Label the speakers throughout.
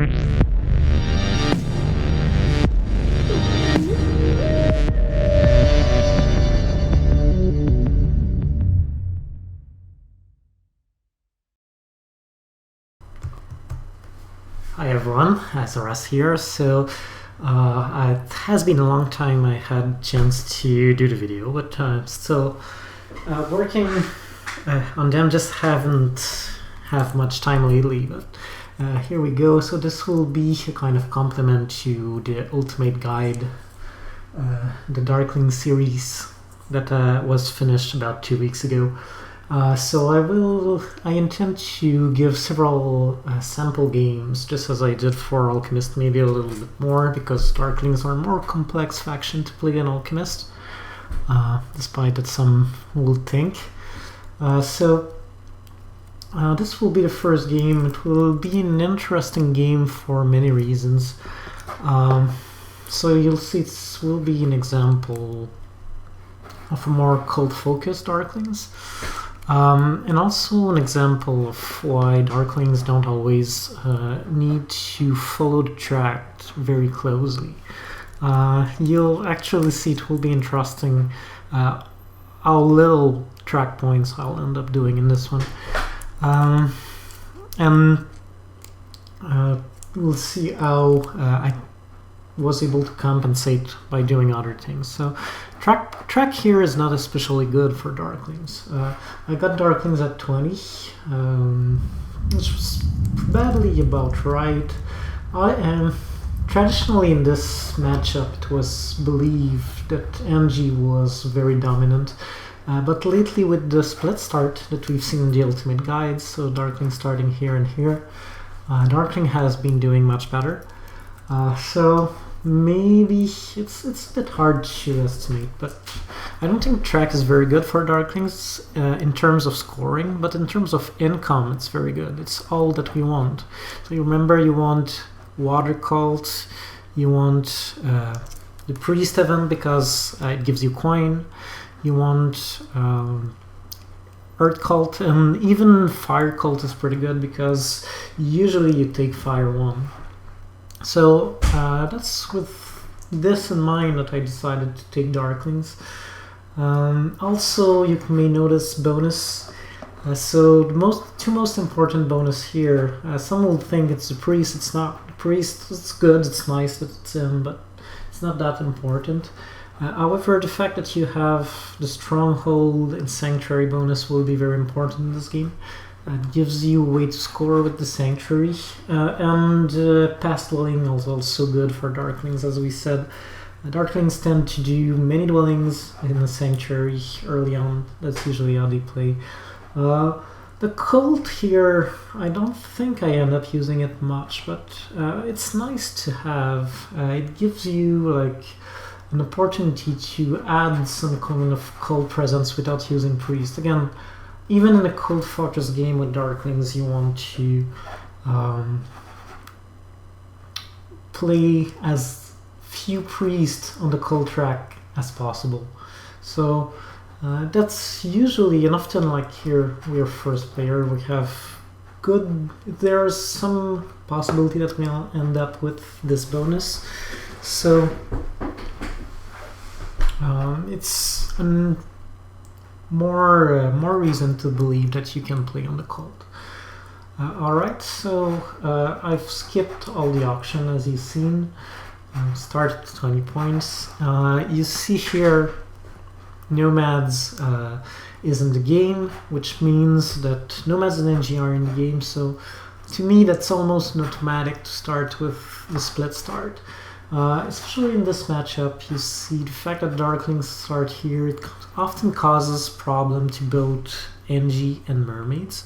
Speaker 1: Hi everyone, SRS here. So it has been a long time I had a chance to do the video, but still working on them, just haven't have much time lately, but here we go. So this will be a kind of complement to the Ultimate Guide, the Darklings series that was finished about 2 weeks ago. So I intend to give several sample games, just as I did for Alchemist, maybe a little bit more, because Darklings are a more complex faction to play than Alchemist, despite that some will think. This will be the first game. It will be an interesting game for many reasons. So you'll see this will be an example of a more cult-focused Darklings. And also an example of why Darklings don't always need to follow the track very closely. You'll actually see it will be interesting how little track points I'll end up doing in this one. We'll see how I was able to compensate by doing other things. So track here is not especially good for Darklings. I got Darklings at 20, which was badly about right. Traditionally in this matchup it was believed that NG was very dominant, but lately with the split start that we've seen in the Ultimate Guide, so Darkling starting here and here, Darkling has been doing much better. So maybe it's a bit hard to estimate, but I don't think track is very good for Darklings in terms of scoring, but in terms of income it's very good. It's all that we want. So you remember, you want Water Cult, you want the Priest event because it gives you coin, you want Earth Cult, and even Fire Cult is pretty good because usually you take Fire 1. So that's with this in mind that I decided to take Darklings. Also, you may notice bonus. So the two most important bonus here, some will think it's the Priest. It's not. The Priest, it's good, it's nice that it's in, but it's not that important. However, the fact that you have the Stronghold and Sanctuary bonus will be very important in this game. It gives you a way to score with the Sanctuary, and Past Dwelling is also good for Darklings, as we said. Darklings tend to do many dwellings in the Sanctuary early on. That's usually how they play. The Cult here, I don't think I end up using it much, but it's nice to have. It gives you like an opportunity to add some kind of cult presence without using Priest. Again, even in a Cult Fortress game with Darklings, you want to play as few priests on the cult track as possible. So that's usually, and often like here, we are first player, we have good, there's some possibility that we'll end up with this bonus. So it's more reason to believe that you can play on the cult. Alright, so I've skipped all the auction as you've seen. Start at 20 points. You see here Nomads is in the game, which means that Nomads and NG are in the game, so to me that's almost an automatic to start with the split start. Especially in this matchup, you see the fact that Darklings start here, it often causes problem to both NG and Mermaids,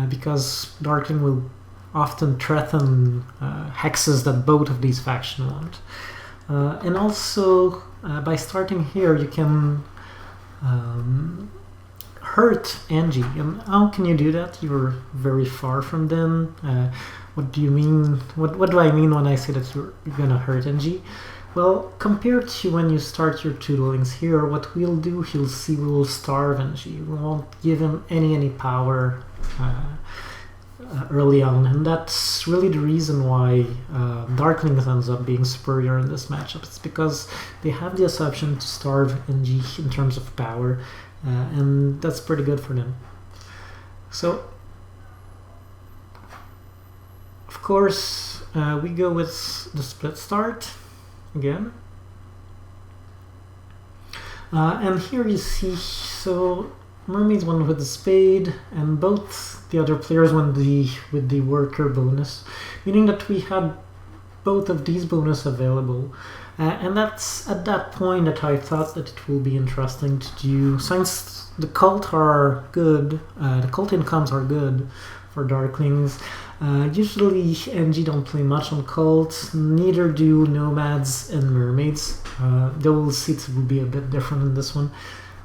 Speaker 1: because Darkling will often threaten hexes that both of these factions want. And also, by starting here, you can hurt NG. And how can you do that? You're very far from them. What do you mean? What do I mean when I say that you're gonna hurt NG? Well, compared to when you start your two dwellings here, what we'll do, you'll see we will starve NG. We won't give him any power early on, and that's really the reason why Darklings ends up being superior in this matchup. It's because they have the option to starve NG in terms of power, and that's pretty good for them. So, of course, we go with the split start again. And here you see, so Mermaids went with the spade, and both the other players went with the worker bonus, meaning that we had both of these bonus available. And that's at that point that I thought that it will be interesting to do, since the cult are good, the cult incomes are good for Darklings. Usually NG don't play much on cult, neither do Nomads and Mermaids. Though we'll see it will be a bit different in this one.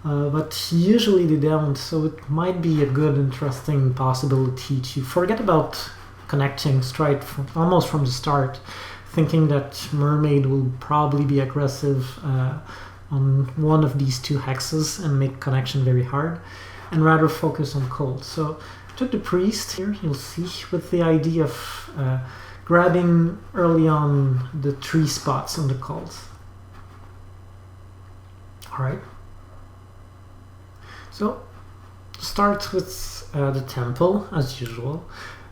Speaker 1: But usually they don't, so it might be a good, interesting possibility to forget about connecting straight almost from the start, thinking that Mermaid will probably be aggressive on one of these two hexes and make connection very hard, and rather focus on Cold. So I took the Priest here, you'll see, with the idea of grabbing early on the 3 spots on the Cold. Alright. So, start with the temple, as usual.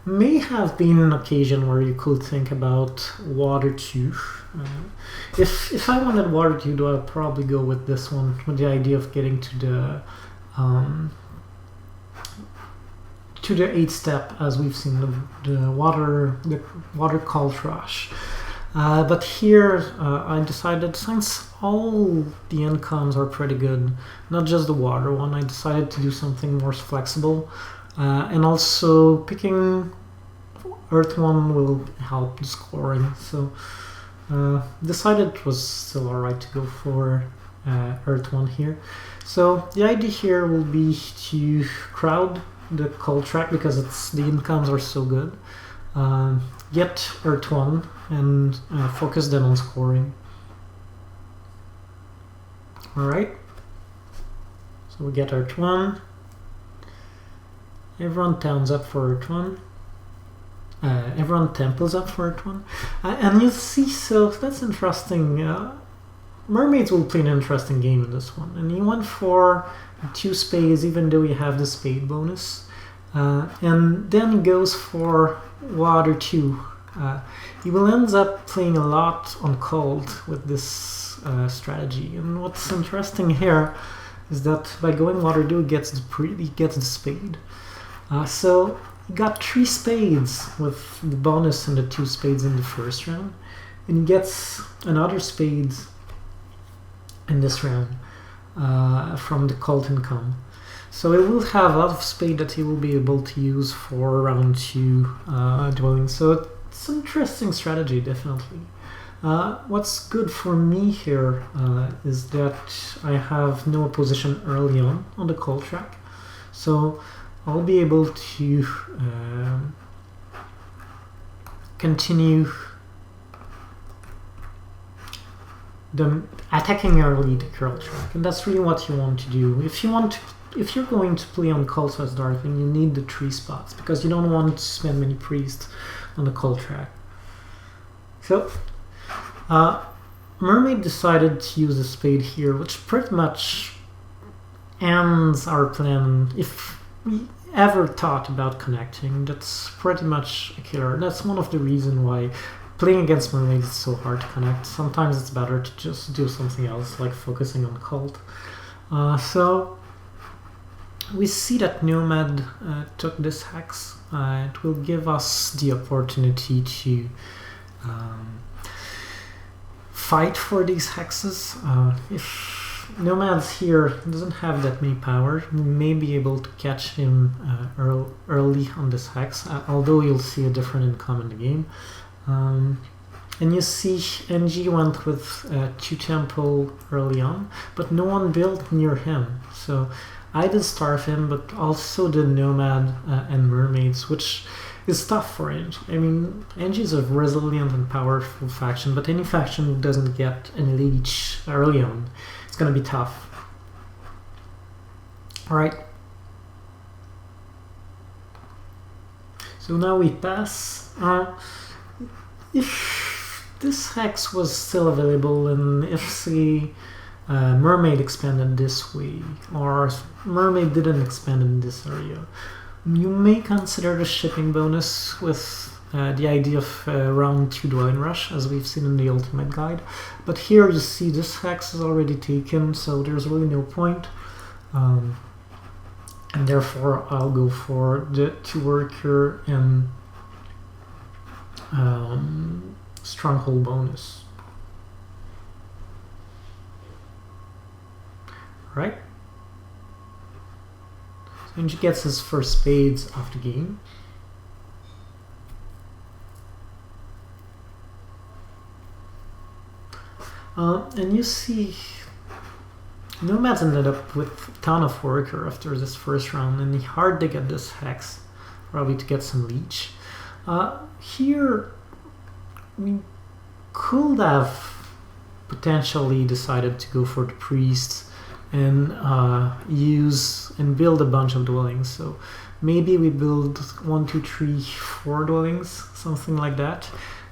Speaker 1: May have been an occasion where you could think about water 2. If I wanted water 2, though, I'd probably go with this one, with the idea of getting to the 8th step, as we've seen the water cult rush. But here I decided, since all the incomes are pretty good, not just the water one, I decided to do something more flexible. And also picking Earth 1 will help the scoring. So decided it was still alright to go for Earth 1 here. So the idea here will be to crowd the cult track because the incomes are so good. Get Earth 1 and focus then on scoring. Alright, so we get Earth 1. Everyone towns up for Earth 1. Everyone temples up for Earth 1. And you see, so that's interesting. Mermaids will play an interesting game in this one. And he went for 2 spades, even though you have the spade bonus. And then he goes for water 2. He will end up playing a lot on cold with this strategy. And what's interesting here is that by going water 2, he gets the spade. So he got 3 spades with the bonus and the 2 spades in the first round, and he gets another spade in this round from the cult income. So he will have a lot of spade that he will be able to use for round 2 dwelling. So it's an interesting strategy, definitely. What's good for me here is that I have no opposition early on the cult track. So I'll be able to continue attacking early the curl track, and that's really what you want to do. If you're going to play on cult as Darkling, you need the 3 spots because you don't want to spend many priests on the cult track. So Mermaid decided to use a spade here, which pretty much ends our plan. If we ever thought about connecting, that's pretty much a killer. That's one of the reasons why playing against Mermaids is so hard to connect. Sometimes it's better to just do something else, like focusing on cult. So we see that Nomad took this hex. It will give us the opportunity to fight for these hexes. If Nomad's here doesn't have that many power, we may be able to catch him early on this hex, although you'll see a different income in the game. And you see NG went with 2 temple early on, but no one built near him. So I did starve him, but also the Nomad and Mermaids, which is tough for NG. I mean, NG is a resilient and powerful faction, but any faction doesn't get an leech early on, it's going to be tough. Alright. So now we pass. If this hex was still available, and if, say, Mermaid expanded this way, or Mermaid didn't expand in this area, you may consider the shipping bonus with the idea of round 2 dwelling rush, as we've seen in the ultimate guide. But here you see this hex is already taken, so there's really no point. And therefore I'll go for the 2 worker and stronghold bonus. Right? So he gets his first spades of the game. And you see Nomads ended up with a ton of worker after this first round, and hard to get this hex, probably to get some leech. Here we could have potentially decided to go for the priest and use and build a bunch of dwellings. So maybe we build 1, 2, 3, 4 dwellings, something like that.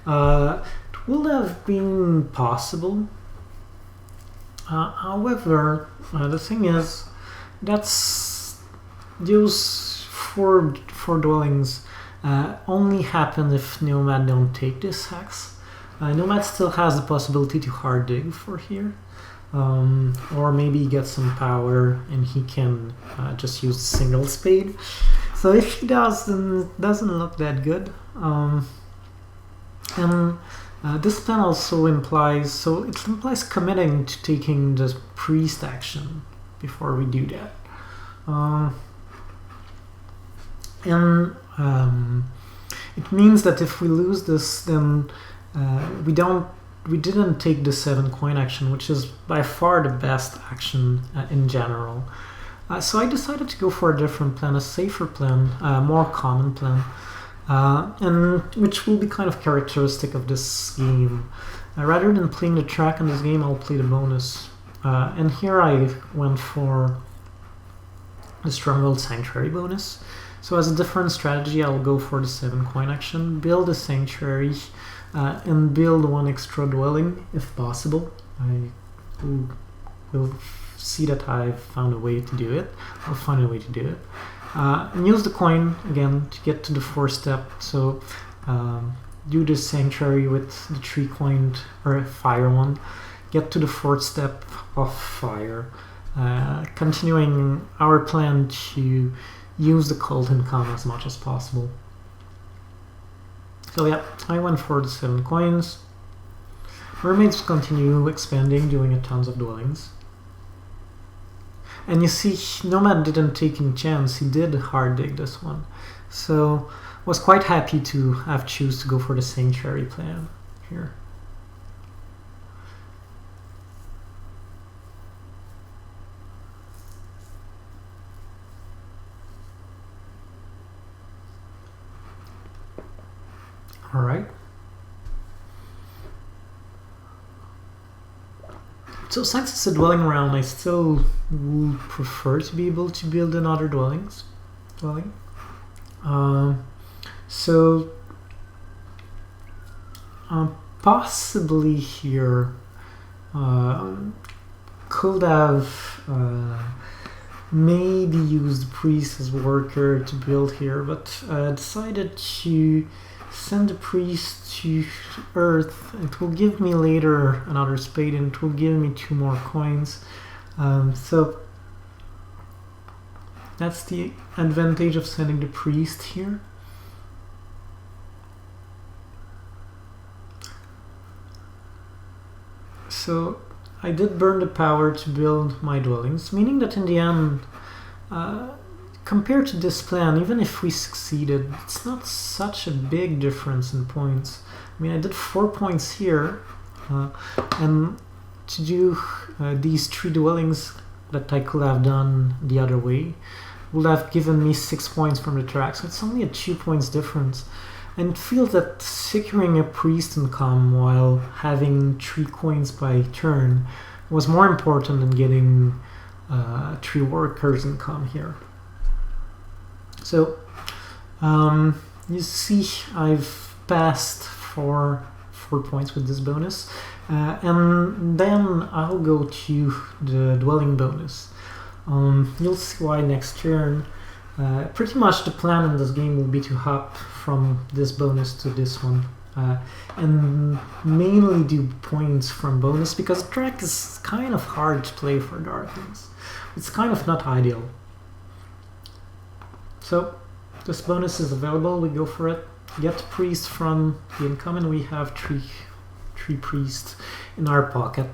Speaker 1: It would have been possible. However, the thing is, that's those four dwellings only happen if Nomad don't take this hex. Nomad still has the possibility to hard dig for here, or maybe get some power and he can just use a single spade. So if he does, then it doesn't look that good. This plan also implies, it implies committing to taking the priest action before we do that. It means that if we lose this, then we didn't take the 7 coin action, which is by far the best action in general. So I decided to go for a different plan, a safer plan, a more common plan. And which will be kind of characteristic of this game. Rather than playing the track in this game, I'll play the bonus. And here I went for the Stronghold Sanctuary bonus. So as a different strategy, I'll go for the 7 coin action, build a Sanctuary, and build 1 extra dwelling if possible. I will see that I've found a way to do it. I'll find a way to do it. And use the coin again to get to the 4th step. So do the Sanctuary with the 3-coined or fire one. Get to the 4th step of fire. Continuing our plan to use the cult income as much as possible. So yeah, I went for the 7 coins. Mermaids continue expanding, doing a tons of dwellings. And you see, Nomad didn't take any chance, he did hard dig this one. So was quite happy to have choose to go for the Sanctuary plan here. Alright. So since it's a dwelling round, I still would prefer to be able to build another dwelling. Possibly here could have maybe used the priest as worker to build here, but decided to send the priest to Earth. It will give me later another spade and it will give me 2 more coins. So that's the advantage of sending the priest here. So I did burn the power to build my dwellings, meaning that in the end, compared to this plan, even if we succeeded, it's not such a big difference in points. I mean, I did 4 points here, and to do these 3 dwellings that I could have done the other way would have given me 6 points from the track, so it's only a 2 points difference. And it feels that securing a priest income while having 3 coins by turn was more important than getting 3 workers income here. So you see I've passed for 4 points with this bonus, and then I'll go to the dwelling bonus. You'll see why next turn. Pretty much the plan in this game will be to hop from this bonus to this one, and mainly do points from bonus, because the track is kind of hard to play for Darklings. It's kind of not ideal. So this bonus is available, we go for it. Get priest from the income, and we have three priests in our pocket.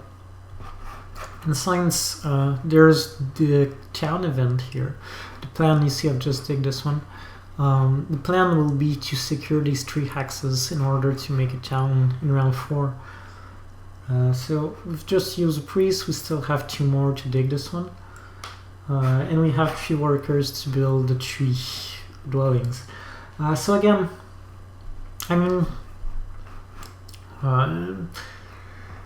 Speaker 1: And since there's the town event here, the plan, you see I've just taken this one. The plan will be to secure these 3 hexes in order to make a town in round 4. So we've just used a priest, we still have 2 more to dig this one. And we have 3 workers to build the 3 dwellings. So again, I mean,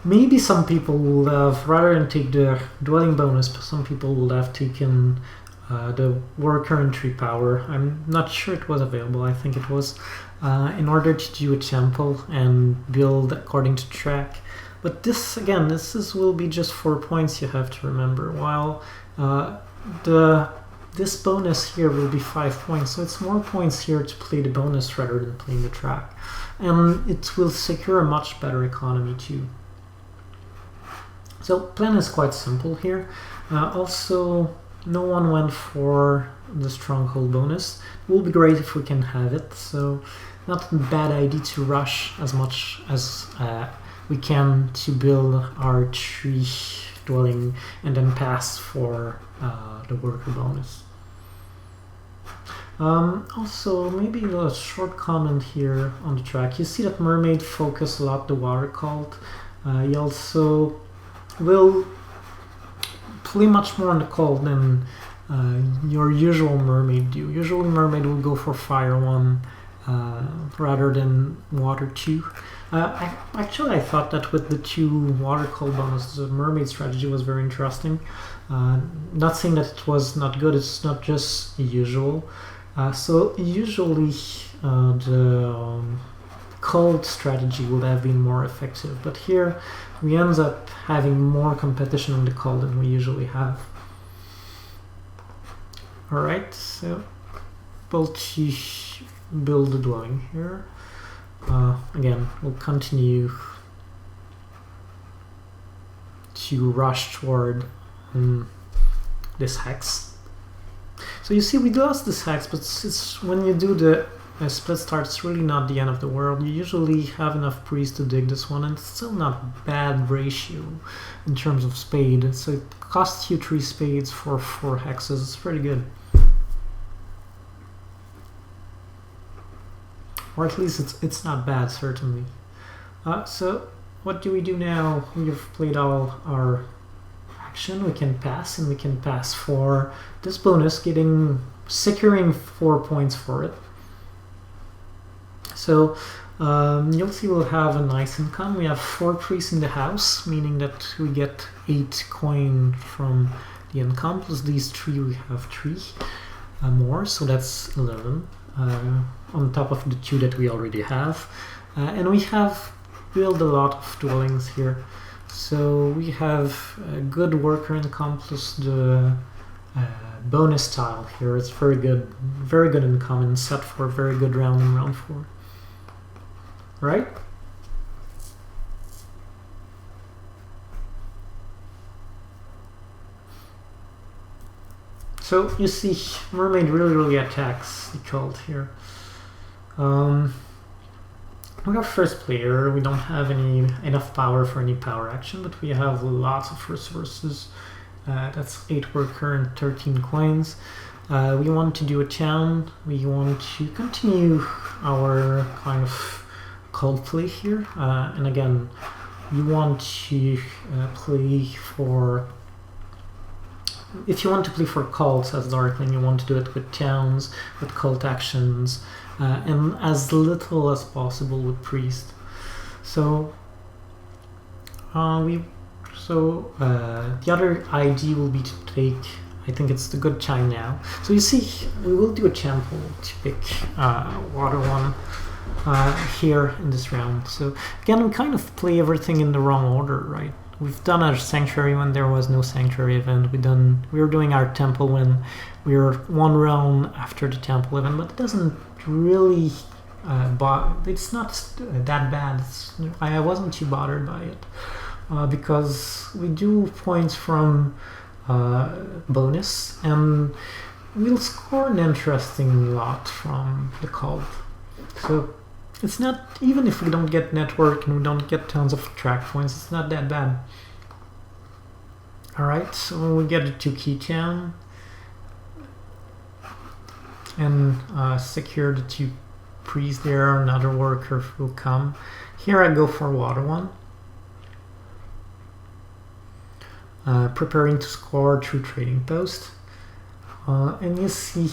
Speaker 1: maybe some people will have, rather than take the dwelling bonus, some people will have taken the worker and 3 power. I'm not sure it was available, I think it was, in order to do a temple and build according to track. But this, again, will be just 4 points, you have to remember, while this bonus here will be 5 points, so it's more points here to play the bonus rather than playing the track. And it will secure a much better economy too. So plan is quite simple here. Also, no one went for the stronghold bonus. It will be great if we can have it, so not a bad idea to rush as much as we can to build our 3 dwelling and then pass for the worker bonus. Also, maybe a short comment here on the track. You see that Mermaid focus a lot the water cult. You also will play much more on the cult than your usual Mermaid do. Usually Mermaid will go for fire 1 rather than water 2. Actually, I thought that with the 2 water cult bonus, the Mermaid strategy was very interesting. Not saying that it was not good, it's not just usual. So usually the cult strategy would have been more effective, but here we end up having more competition on the cult than we usually have. Alright, so we'll build the dwelling here. Again, we'll continue to rush toward this hex. So you see we lost this hex, but it's when you do the split start, it's really not the end of the world. You usually have enough priests to dig this one, and it's still not bad ratio in terms of spade. So it costs you 3 spades for 4 hexes. It's pretty good. Or at least it's not bad, certainly. So what do we do now? We've played all our action. We can pass, and we can pass for this bonus, securing 4 points for it. So you'll see we'll have a nice income. We have 4 priests in the house, meaning that we get 8 coin from the income, plus these 3 we have 3 more, so that's 11 on top of the 2 that we already have. And we have built a lot of dwellings here. So we have a good worker income plus the bonus tile here. It's very good income, and set for a very good round in round 4. Right? So you see, Mermaid really attacks the cult here. We got first player. We don't have enough power for any power action, but we have lots of resources. That's 8 worker and 13 coins. We want to do a town. We want to continue our kind of cult play here. And again, you want to play for... If you want to play for cults as Darkling, you want to do it with towns, with cult actions, and as little as possible with priest. So the other idea will be to take I think it's the good time now. So you see, we will do a temple to pick water one here in this round. So again, we kind of play everything in the wrong order, right? We've done our sanctuary when there was no sanctuary event. We were doing our temple when we were one round after the temple event, but it doesn't really it's not that bad. I wasn't too bothered by it because we do points from bonus, and we'll score an interesting lot from the cult. So it's not, even if we don't get network and we don't get tons of track points, it's not that bad. Alright, so we get the 2 key town and secure the 2 priests there. Another worker will come. Here I go for water one. Preparing to score through trading post. And you see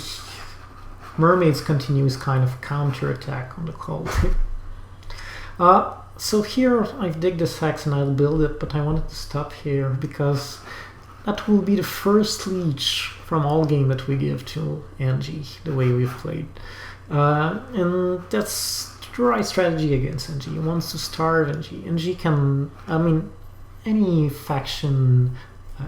Speaker 1: mermaids continues kind of counter attack on the cult. So here I've dig this hex and I'll build it, but I wanted to stop here because that will be the first leech from all game that we give to Angie, the way we've played. And that's the right strategy against Angie. He wants to starve Angie. Angie can, I mean, any faction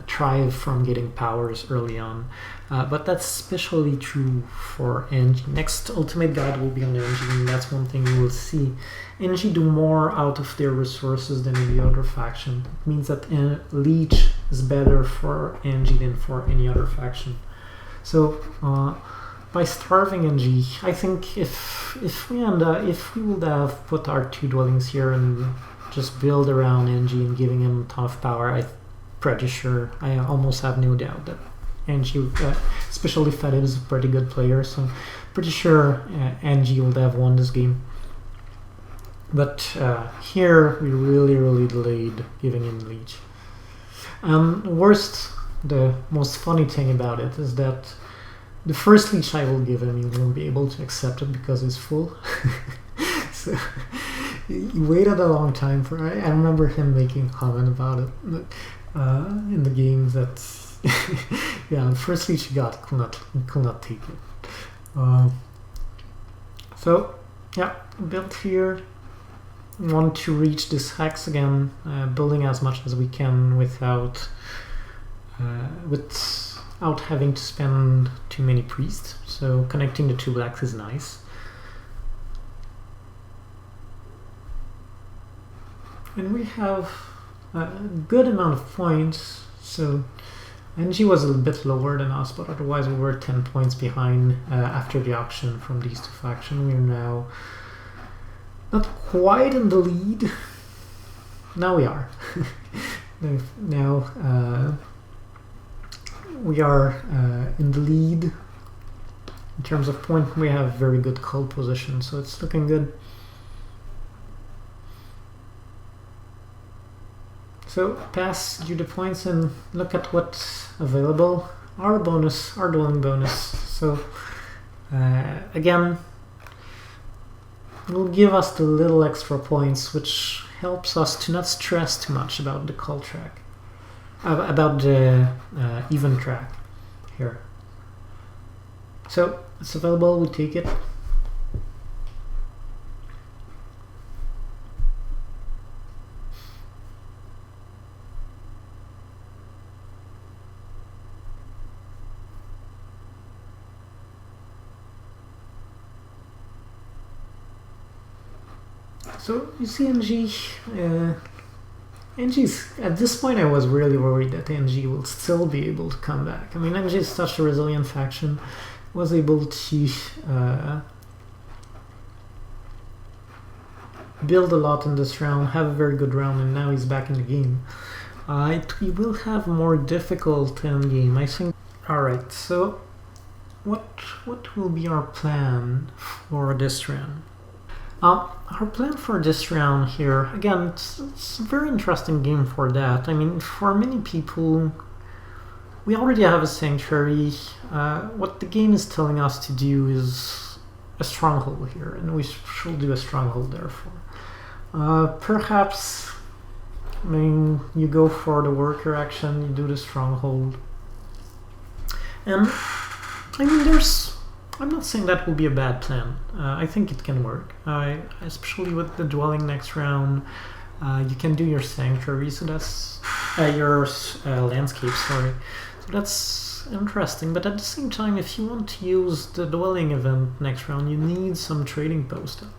Speaker 1: thrive from getting powers early on, but that's especially true for Angie. Next ultimate guide will be on Angie, and that's one thing you will see. Angie do more out of their resources than any other faction. It means that Leech is better for Angie than for any other faction. So by starving Angie, I think if we would have put our 2 dwellings here and just build around Angie and giving him a ton of power, I'm pretty sure, I almost have no doubt that Angie, especially Fed, is a pretty good player, so pretty sure Angie would have won this game. But here we really delayed giving him Leech. The most funny thing about it is that the first Leech I will give him, he won't be able to accept it because he's full. So he waited a long time for it. I remember him making a comment about it in the game that yeah, the first Leech he got could not take it. So yeah, built here. Want to reach this hex again, building as much as we can without having to spend too many priests. So connecting the 2 blacks is nice. And we have a good amount of points. So Angie was a little bit lower than us, but otherwise we were 10 points behind after the auction from these 2 factions. We are now not quite in the lead. Now we are. Now we are in the lead. In terms of point, we have very good cult position, so it's looking good. So pass you the points and look at what's available. Our dwelling bonus. So again, will give us the little extra points, which helps us to not stress too much about the cult track, about the even track here. So it's available, we take it. So you see Angie's, at this point I was really worried that Angie will still be able to come back. I mean, Angie is such a resilient faction, was able to build a lot in this round, have a very good round, and now he's back in the game. We will have more difficult end game, I think. Alright, so what will be our plan for this round? Our plan for this round here, again, it's a very interesting game for that. I mean, for many people, we already have a sanctuary. What the game is telling us to do is a stronghold here, and we should do a stronghold therefore. Perhaps, I mean, you go for the worker action, you do the stronghold. And I mean, I'm not saying that will be a bad plan. I think it can work, especially with the dwelling next round. You can do your sanctuary, so that's your landscape. Sorry, so that's interesting. But at the same time, if you want to use the dwelling event next round, you need some trading post up,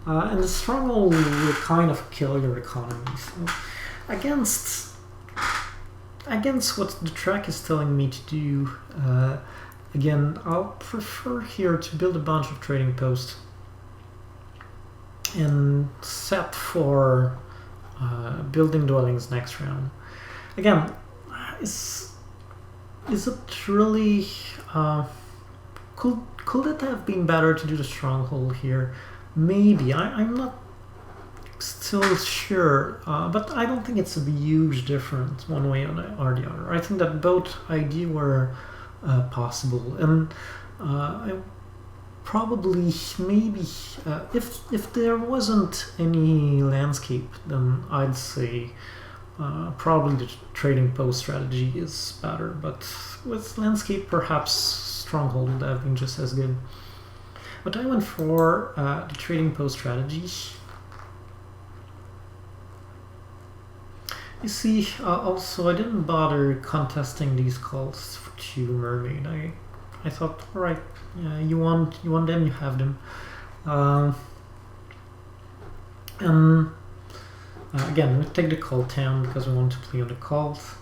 Speaker 1: and the stronghold will kind of kill your economy. So against what the track is telling me to do. Again, I'll prefer here to build a bunch of trading posts and set for building dwellings next round. Again, is it really could it have been better to do the stronghold here? Maybe. I'm not still sure, but I don't think it's a huge difference one way or the other. I think that both ideas were possible, and I probably maybe if there wasn't any landscape, then I'd say probably the trading post strategy is better, but with landscape perhaps stronghold would have been just as good. But I went for the trading post strategy. You see, also I didn't bother contesting these calls to Mermaid. I thought, all right, you want them, you have them. And again, we take the call town because we want to play on the calls.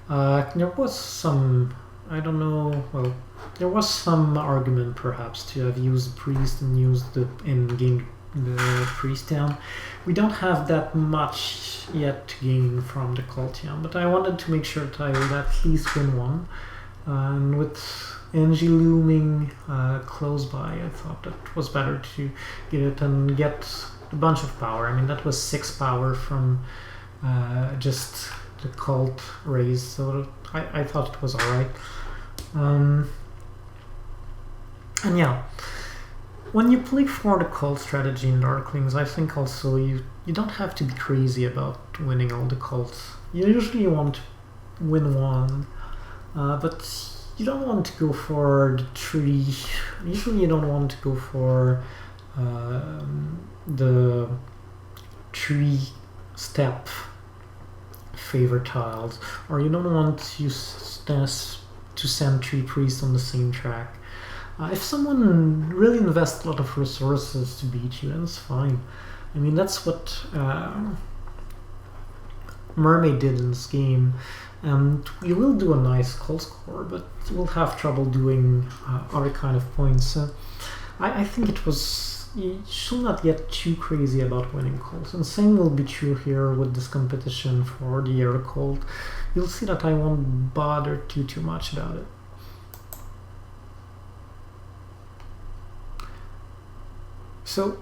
Speaker 1: There was some, I don't know, well, there was some argument perhaps to have used the priest and used the in-game the priest town. We don't have that much yet to gain from the call town, but I wanted to make sure that I would at least win one. And with NG looming close by, I thought that was better to get it and get a bunch of power. I mean, that was 6 power from just the cult raise, so I thought it was alright. And yeah, when you play for the cult strategy in Darklings, I think also you don't have to be crazy about winning all the cults. You usually want to win one, but you don't want to go for the tree. Usually you don't want to go for the 3-step favor tiles, or you don't want to send 3 priests on the same track. If someone really invests a lot of resources to beat you, then it's fine. I mean, that's what Mermaid did in this game, and you will do a nice call score, but you will have trouble doing other kind of points. I think you should not get too crazy about winning calls, and same will be true here with this competition for the air cult. You'll see that I won't bother too much about it. So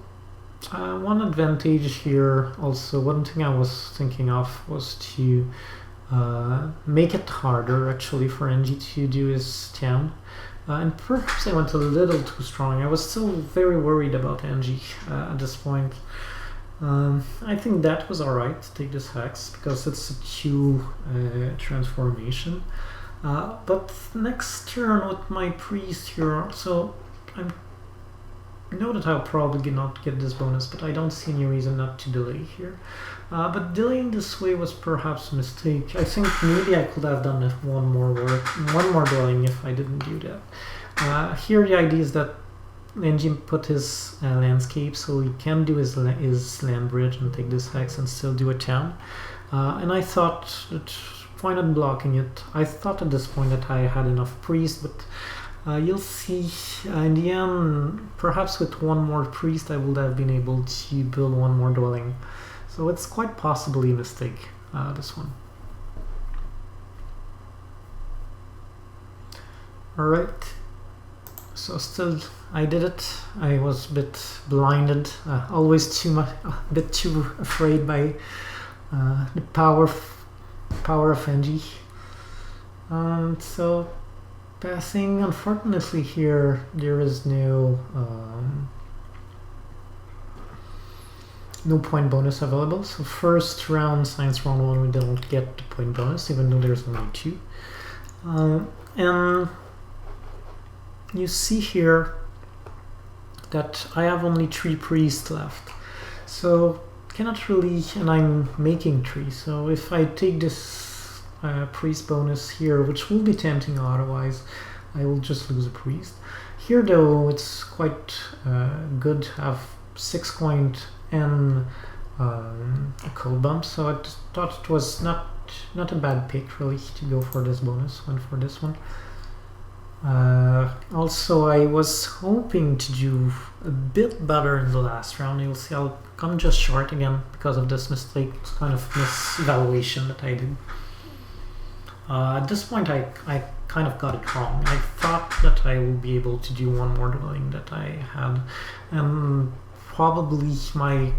Speaker 1: one advantage here, also one thing I was thinking of was to make it harder actually for NG to do his town. And perhaps I went a little too strong. I was still very worried about NG at this point. I think that was alright to take this hex because it's a 2 transformation. But next turn with my priest here, so I know that I'll probably not get this bonus, but I don't see any reason not to delay here. But delaying this way was perhaps a mistake. I think maybe I could have done one more dwelling if I didn't do that. Here the idea is that NG put his landscape, so he can do his land bridge and take this hex and still do a town. And I thought that why not blocking it? I thought at this point that I had enough priest, but you'll see in the end, perhaps with one more priest I would have been able to build one more dwelling. So it's quite possibly a mistake, this one. Alright, so still I did it. I was a bit blinded, always a bit too afraid by the power of NG. So passing, unfortunately here there is no point bonus available. So first round, science round 1, we don't get the point bonus, even though there's only 2. and you see here that I have only 3 priests left, so cannot really, and I'm making 3, so if I take this priest bonus here, which will be tempting otherwise, I will just lose a priest. Here though, it's quite good to have 6 coin and a cold bump, so I just thought it was not a bad pick really to go for this bonus, went for this one. Also, I was hoping to do a bit better in the last round. You'll see I'll come just short again because of this mistake, kind of misevaluation that I did. At this point I kind of got it wrong. I thought that I would be able to do one more dwelling that I had, and probably my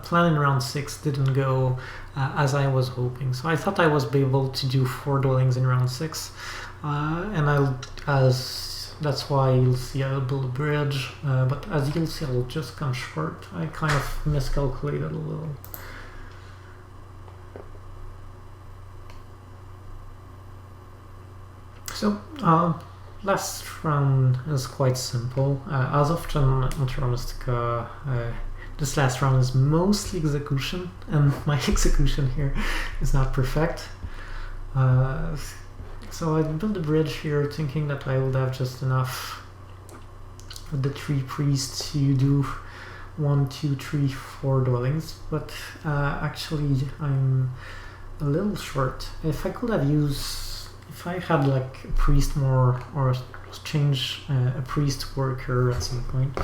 Speaker 1: plan in round 6 didn't go as I was hoping. So I thought I was able to do 4 dwellings in round 6, and that's why you'll see I'll build a bridge, but as you'll see I'll just come short. I kind of miscalculated a little. So last round is quite simple. As often in Terra Mystica, this last round is mostly execution, and my execution here is not perfect. So I built a bridge here thinking that I would have just enough with the 3 priests to do 1, 2, 3, 4 dwellings, but actually I'm a little short. If I could have used, if I had like a priest more, or change a priest worker at some point,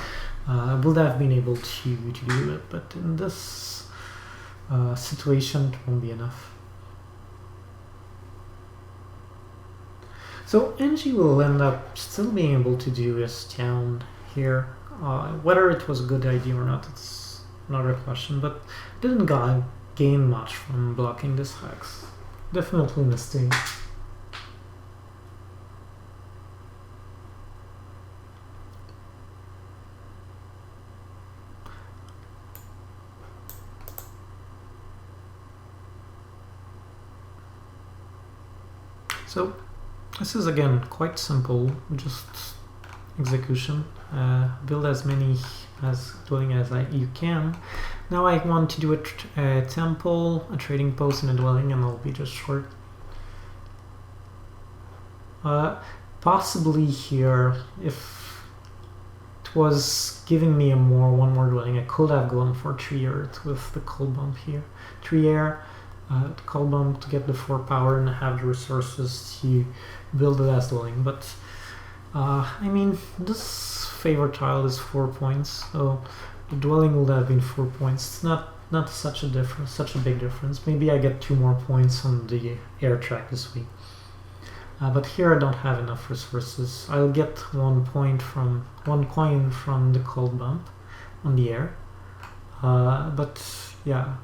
Speaker 1: I would have been able to do it, but in this situation it won't be enough. So NG will end up still being able to do his town here. Whether it was a good idea or not, it's another question, but didn't gain much from blocking this hex. Definitely a mistake. So this is again quite simple, just execution. Build as many dwelling as you can. Now I want to do a temple, a trading post, and a dwelling, and I'll be just short. Possibly here, if it was giving me one more dwelling, I could have gone for 3 earth with the cold bump here. 3 air. Cold bump to get the 4 power and have the resources to build the last dwelling, but I mean, this favor tile is 4 points, so the dwelling would have been 4 points. It's not such a big difference. Maybe I get 2 more points on the air track this week, but here I don't have enough resources. I'll get 1 coin from the cold bump on the air, but yeah.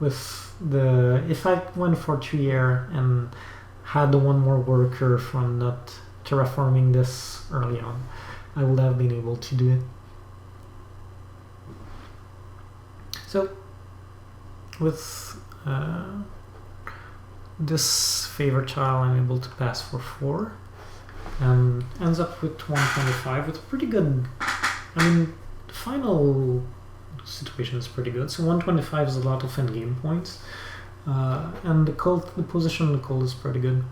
Speaker 1: If I went for 3 air and had 1 more worker from not terraforming this early on, I would have been able to do it. So with this favor tile, I'm able to pass for 4 and ends up with 125 with pretty good. I mean, the final situation is pretty good. So 125 is a lot of endgame points, and the position of the cold is pretty good.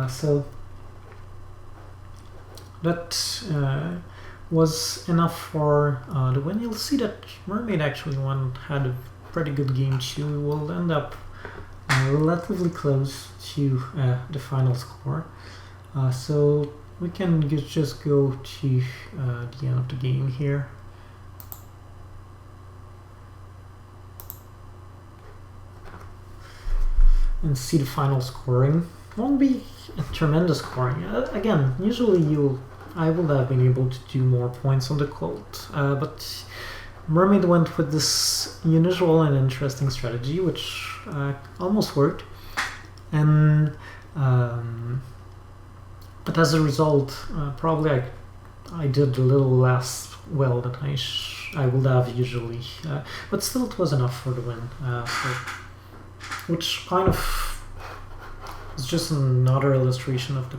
Speaker 1: So that was enough for the win. You'll see that Mermaid actually had a pretty good game too. We'll end up relatively close to the final score. So we can just go to the end of the game here. And see the final scoring. Won't be a tremendous scoring. Again, usually I would have been able to do more points on the cold, but Mermaid went with this unusual and interesting strategy, which almost worked, and but as a result, probably I did a little less well than I would have usually, but still it was enough for the win. Which kind of It's just another illustration of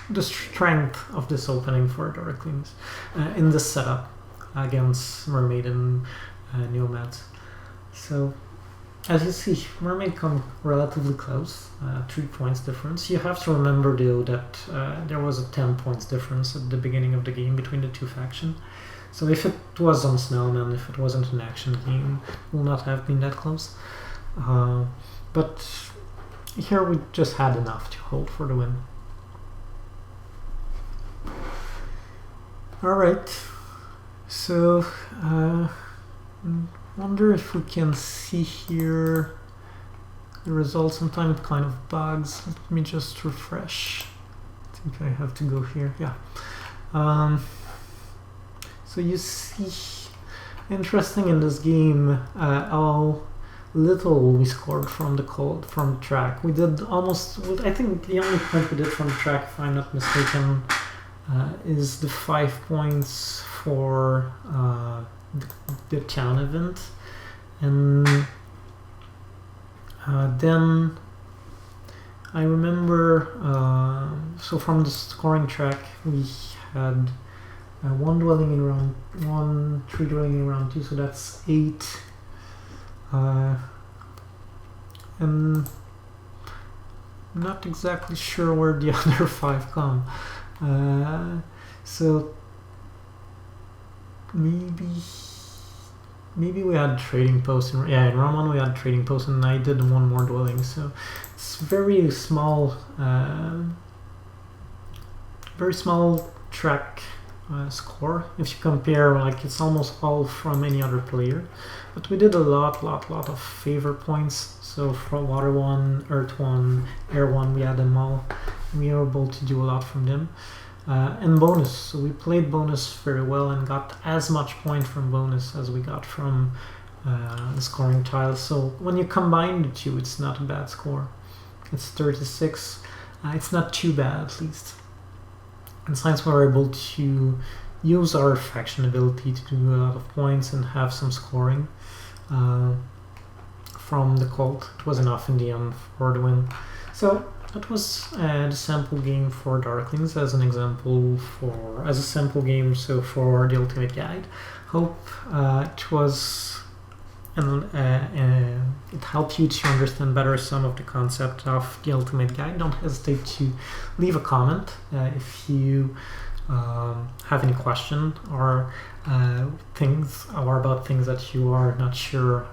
Speaker 1: the strength of this opening for Darklings in this setup against Mermaid and Nomads. So, as you see, Mermaid come relatively close, 3 points difference. You have to remember though that there was a 10 points difference at the beginning of the game between the two factions. So if it was on Snowman, if it wasn't an action game, it will not have been that close. But here we just had enough to hold for the win. Alright, so wonder if we can see here the results. Sometimes it kind of bugs. Let me just refresh. I think I have to go here. Yeah. So you see, interesting in this game how little we scored from the track. We did almost. I think the only point we did from the track, if I'm not mistaken, is the 5 points for the town event, and then I remember so from the scoring track we had 1 dwelling in round 1, 3 dwelling in round 2, so that's 8, and I'm not exactly sure where the other 5 come. So maybe we had trading post. In round 1 we had trading post, and I did 1 more dwelling. So it's very small track score. If you compare, like, it's almost all from any other player. But we did a lot of favor points. So for water 1, earth 1, air 1, we had them all. We were able to do a lot from them. And bonus, so we played bonus very well and got as much point from bonus as we got from the scoring tile. So when you combine the two, it's not a bad score. It's 36. It's not too bad, at least. And since we were able to use our faction ability to do a lot of points and have some scoring from the cult, it was enough in the end for the win. So that was the sample game for Darklings as an example as a sample game. So for the Ultimate Guide, hope it was it helped you to understand better some of the concept of the Ultimate Guide. Don't hesitate to leave a comment if you have any question or things or about things that you are not sure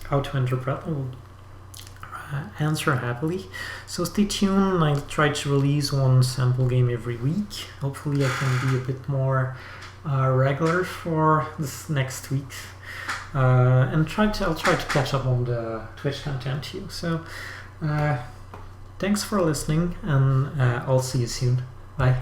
Speaker 1: how to interpret. I will answer happily. So stay tuned. I try to release 1 sample game every week. Hopefully I can be a bit more regular for this next week. And I'll try to catch up on the Twitch content too. So thanks for listening, and I'll see you soon. Bye.